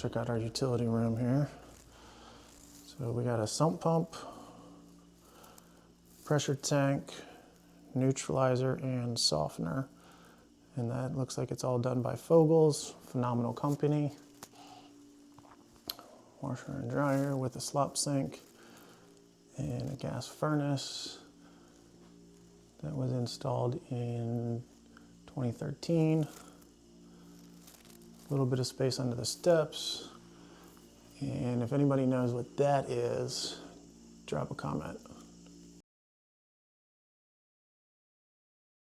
check out our utility room here. So we got a sump pump, pressure tank, neutralizer, and softener. And that looks like it's all done by Fogel's, phenomenal company. Washer and dryer with a slop sink and a gas furnace that was installed in 2013. A little bit of space under the steps. And if anybody knows what that is, drop a comment.